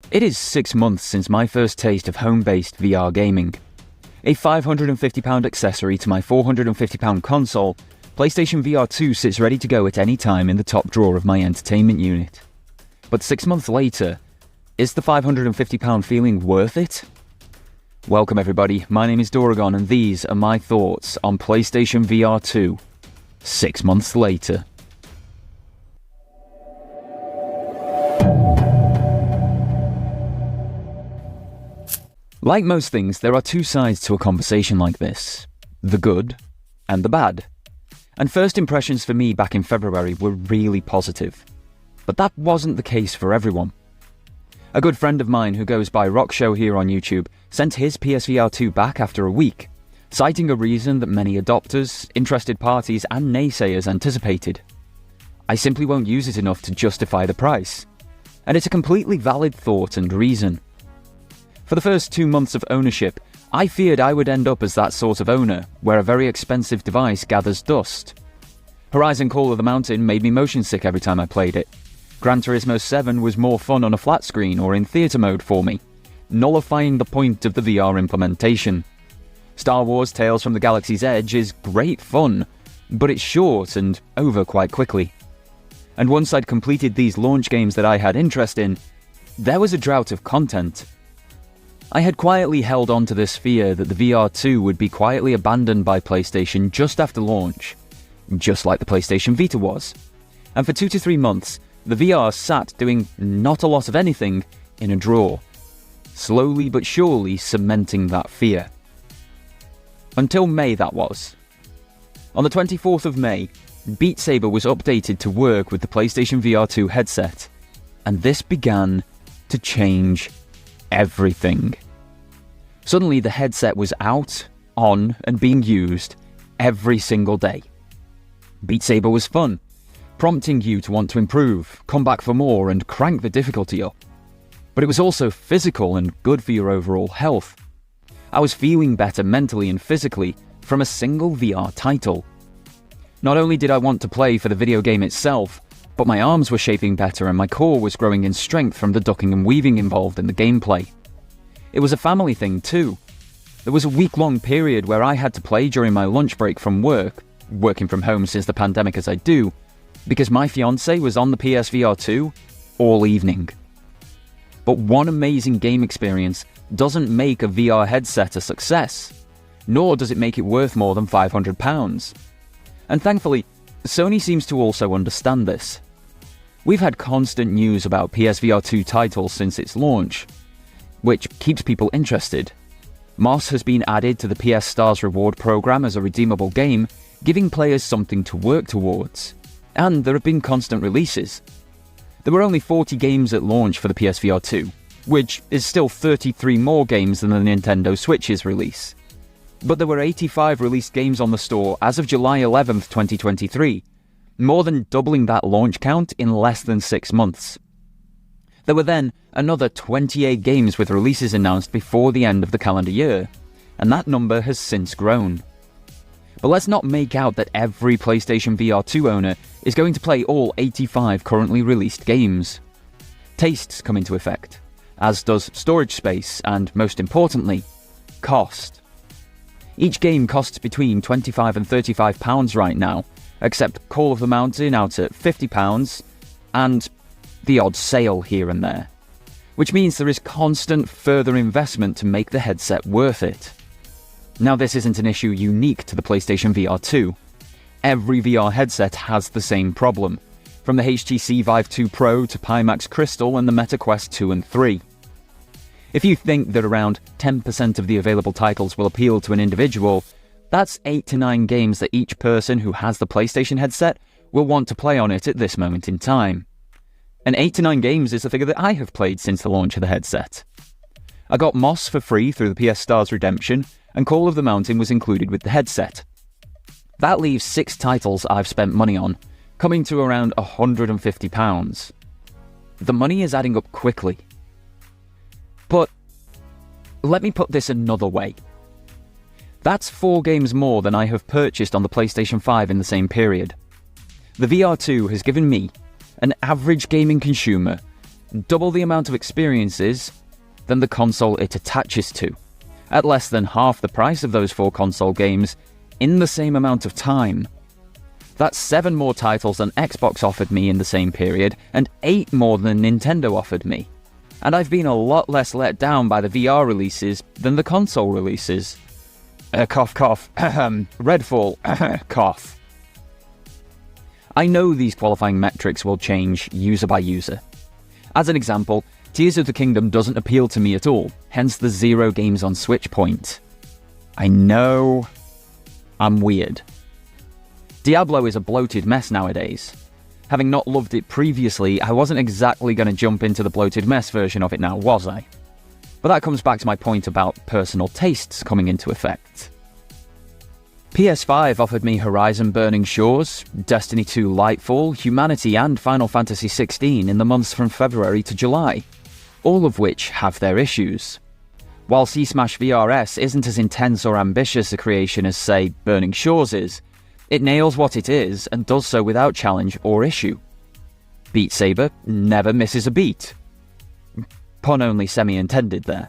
It is 6 months since my first taste of home-based VR gaming. A £550 accessory to my £450 console, PlayStation VR2 sits ready to go at any time in the top drawer of my entertainment unit. But 6 months later, is the £550 feeling worth it? Welcome everybody, my name is Doragon and these are my thoughts on PlayStation VR2 6 months later. Like most things, there are two sides to a conversation like this. The good and the bad. And first impressions for me back in February were really positive. But that wasn't the case for everyone. A good friend of mine who goes by Rock Show here on YouTube sent his PSVR2 back after a week, citing a reason that many adopters, interested parties and naysayers anticipated. I simply won't use it enough to justify the price. And it's a completely valid thought and reason. For the first 2 months of ownership, I feared I would end up as that sort of owner, where a very expensive device gathers dust. Horizon Call of the Mountain made me motion sick every time I played it. Gran Turismo 7 was more fun on a flat screen or in theatre mode for me, nullifying the point of the VR implementation. Star Wars Tales from the Galaxy's Edge is great fun, but it's short and over quite quickly. And once I'd completed these launch games that I had interest in, there was a drought of content. I had quietly held on to this fear that the VR2 would be quietly abandoned by PlayStation just after launch, just like the PlayStation Vita was. And for 2 to 3 months, the VR sat doing not a lot of anything in a drawer, slowly but surely cementing that fear. Until May, that was. On the 24th of May, Beat Saber was updated to work with the PlayStation VR2 headset, and this began to change everything. Suddenly the headset was out, on, and being used every single day. Beat Saber was fun, prompting you to want to improve, come back for more, and crank the difficulty up. But it was also physical and good for your overall health. I was feeling better mentally and physically from a single VR title. Not only did I want to play for the video game itself, but my arms were shaping better and my core was growing in strength from the ducking and weaving involved in the gameplay. It was a family thing too. There was a week-long period where I had to play during my lunch break from work, working from home since the pandemic as I do, because my fiancé was on the PSVR2 all evening. But one amazing game experience doesn't make a VR headset a success, nor does it make it worth more than £500. And thankfully, Sony seems to also understand this. We've had constant news about PSVR2 titles since its launch, which keeps people interested. Moss has been added to the PS Stars reward program as a redeemable game, giving players something to work towards. And there have been constant releases. There were only 40 games at launch for the PSVR2, which is still 33 more games than the Nintendo Switch's release. But there were 85 released games on the store as of July 11th, 2023, more than doubling that launch count in less than 6 months. There were then another 28 games with releases announced before the end of the calendar year, and that number has since grown. But let's not make out that every PlayStation VR2 owner is going to play all 85 currently released games. Tastes come into effect, as does storage space and, most importantly, cost. Each game costs between £25 and £35 right now, except Call of the Mountain out at £50 and the odd sale here and there, which means there is constant further investment to make the headset worth it. Now this isn't an issue unique to the PlayStation VR2. Every VR headset has the same problem, from the HTC Vive 2 Pro to Pimax Crystal and the Meta Quest 2 and 3. If you think that around 10% of the available titles will appeal to an individual, that's 8 to 9 games that each person who has the PlayStation headset will want to play on it at this moment in time. And 8 to 9 games is the figure that I have played since the launch of the headset. I got Moss for free through the PS Stars redemption, and Call of the Mountain was included with the headset. That leaves 6 titles I've spent money on, coming to around £150. The money is adding up quickly. But let me put this another way. That's 4 games more than I have purchased on the PlayStation 5 in the same period. The VR2 has given me, an average gaming consumer, double the amount of experiences than the console it attaches to, at less than half the price of those 4 console games in the same amount of time. That's 7 more titles than Xbox offered me in the same period, and 8 more than Nintendo offered me. And I've been a lot less let down by the VR releases than the console releases. Cough cough, Redfall, cough. I know these qualifying metrics will change user by user. As an example, Tears of the Kingdom doesn't appeal to me at all, hence the 0 games on Switch point. I know I'm weird. Diablo is a bloated mess nowadays. Having not loved it previously, I wasn't exactly going to jump into the bloated mess version of it now, was I? But that comes back to my point about personal tastes coming into effect. PS5 offered me Horizon Burning Shores, Destiny 2 Lightfall, Humanity and Final Fantasy XVI in the months from February to July, all of which have their issues. While C-Smash VRS isn't as intense or ambitious a creation as, say, Burning Shores is, it nails what it is and does so without challenge or issue. Beat Saber never misses a beat. Pun only semi-intended there.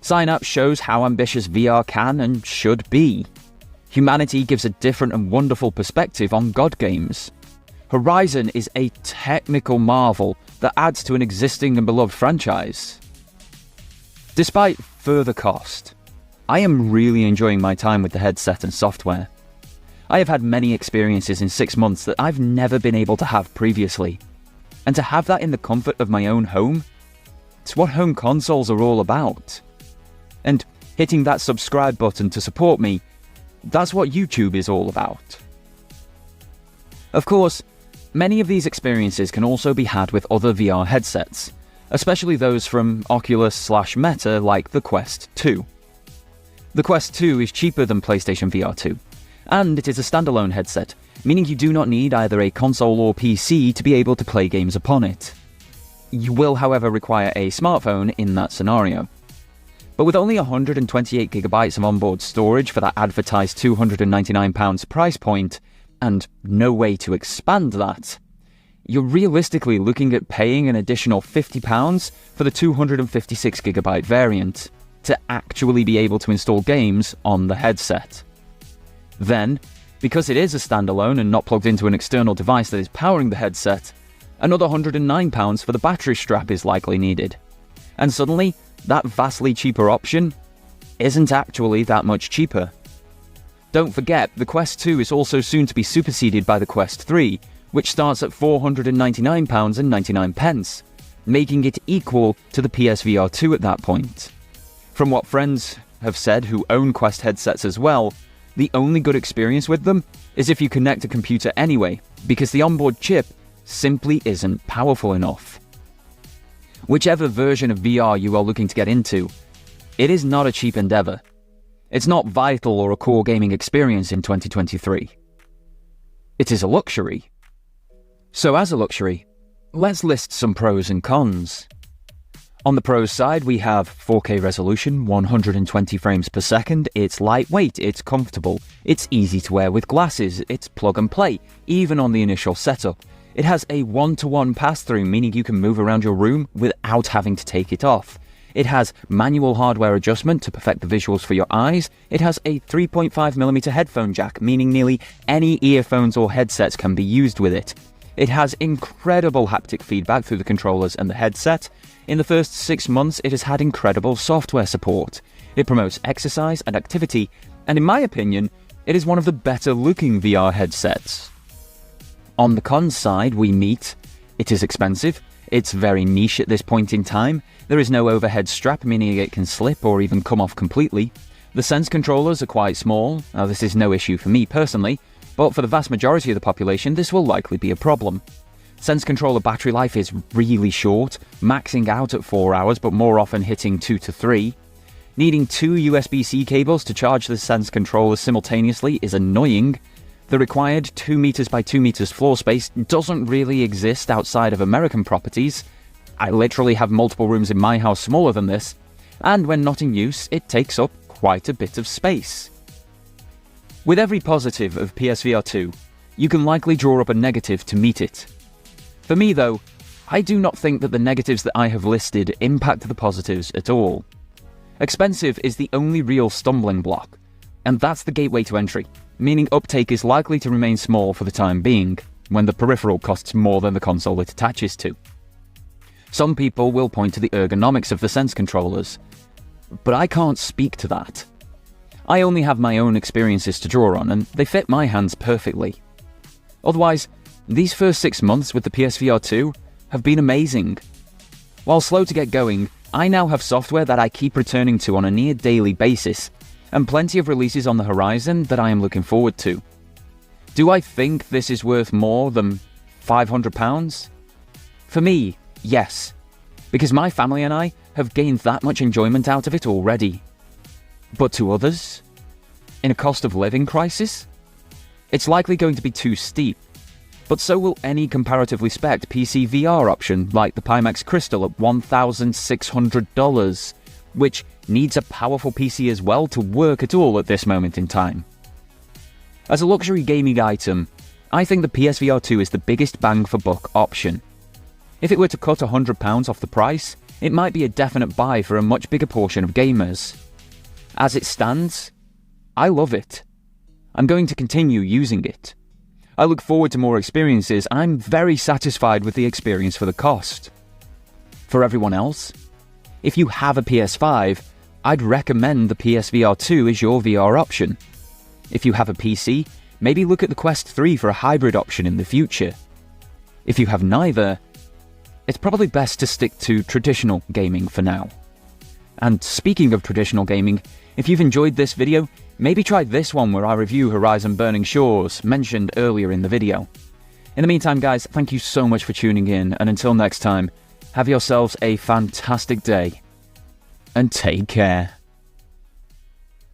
Synapse shows how ambitious VR can and should be. Humanity gives a different and wonderful perspective on God games. Horizon is a technical marvel that adds to an existing and beloved franchise. Despite further cost, I am really enjoying my time with the headset and software. I have had many experiences in 6 months that I've never been able to have previously. And to have that in the comfort of my own home, it's what home consoles are all about. And hitting that subscribe button to support me, that's what YouTube is all about. Of course, many of these experiences can also be had with other VR headsets, especially those from Oculus/Meta like the Quest 2. The Quest 2 is cheaper than PlayStation VR2, and it is a standalone headset, meaning you do not need either a console or PC to be able to play games upon it. You will, however, require a smartphone in that scenario. But with only 128GB of onboard storage for that advertised £299 price point, and no way to expand that, you're realistically looking at paying an additional £50 for the 256GB variant to actually be able to install games on the headset. Then, because it is a standalone and not plugged into an external device that is powering the headset, another £109 for the battery strap is likely needed. And suddenly, that vastly cheaper option isn't actually that much cheaper. Don't forget, the Quest 2 is also soon to be superseded by the Quest 3, which starts at £499.99, making it equal to the PSVR2 at that point. From what friends have said who own Quest headsets as well, the only good experience with them is if you connect a computer anyway, because the onboard chip simply isn't powerful enough. Whichever version of VR you are looking to get into, it is not a cheap endeavour. It's not vital or a core gaming experience in 2023. It is a luxury. So as a luxury, let's list some pros and cons. On the pros side, we have 4K resolution, 120 frames per second, it's lightweight, it's comfortable, it's easy to wear with glasses, it's plug and play, even on the initial setup. It has a one-to-one pass-through, meaning you can move around your room without having to take it off. It has manual hardware adjustment to perfect the visuals for your eyes. It has a 3.5mm headphone jack, meaning nearly any earphones or headsets can be used with it. It has incredible haptic feedback through the controllers and the headset. In the first 6 months, it has had incredible software support. It promotes exercise and activity, and in my opinion, it is one of the better looking VR headsets. On the cons side, we meet, it is expensive, it's very niche at this point in time, there is no overhead strap meaning it can slip or even come off completely. The Sense controllers are quite small, now this is no issue for me personally, but for the vast majority of the population this will likely be a problem. Sense controller battery life is really short, maxing out at 4 hours but more often hitting 2 to 3. Needing 2 USB-C cables to charge the Sense controller simultaneously is annoying. The required 2 meters by 2 meters floor space doesn't really exist outside of American properties. I literally have multiple rooms in my house smaller than this, and when not in use, it takes up quite a bit of space. With every positive of PSVR2, you can likely draw up a negative to meet it. For me though, I do not think that the negatives that I have listed impact the positives at all. Expensive is the only real stumbling block, and that's the gateway to entry, meaning uptake is likely to remain small for the time being, when the peripheral costs more than the console it attaches to. Some people will point to the ergonomics of the Sense controllers, but I can't speak to that. I only have my own experiences to draw on, and they fit my hands perfectly. Otherwise, these first 6 months with the PSVR2 have been amazing. While slow to get going, I now have software that I keep returning to on a near daily basis, and plenty of releases on the horizon that I am looking forward to. Do I think this is worth more than £500? For me, yes, because my family and I have gained that much enjoyment out of it already. But to others, in a cost of living crisis, it's likely going to be too steep. But so will any comparatively spec'd PC VR option like the Pimax Crystal at $1,600, which needs a powerful PC as well to work at all at this moment in time. As a luxury gaming item, I think the PSVR2 is the biggest bang for buck option. If it were to cut £100 off the price, it might be a definite buy for a much bigger portion of gamers. As it stands, I love it. I'm going to continue using it. I look forward to more experiences. I'm very satisfied with the experience for the cost. For everyone else, if you have a PS5, I'd recommend the PSVR2 as your VR option. If you have a PC, maybe look at the Quest 3 for a hybrid option in the future. If you have neither, it's probably best to stick to traditional gaming for now. And speaking of traditional gaming, if you've enjoyed this video, maybe try this one where I review Horizon Burning Shores, mentioned earlier in the video. In the meantime guys, thank you so much for tuning in, and until next time, have yourselves a fantastic day, and take care.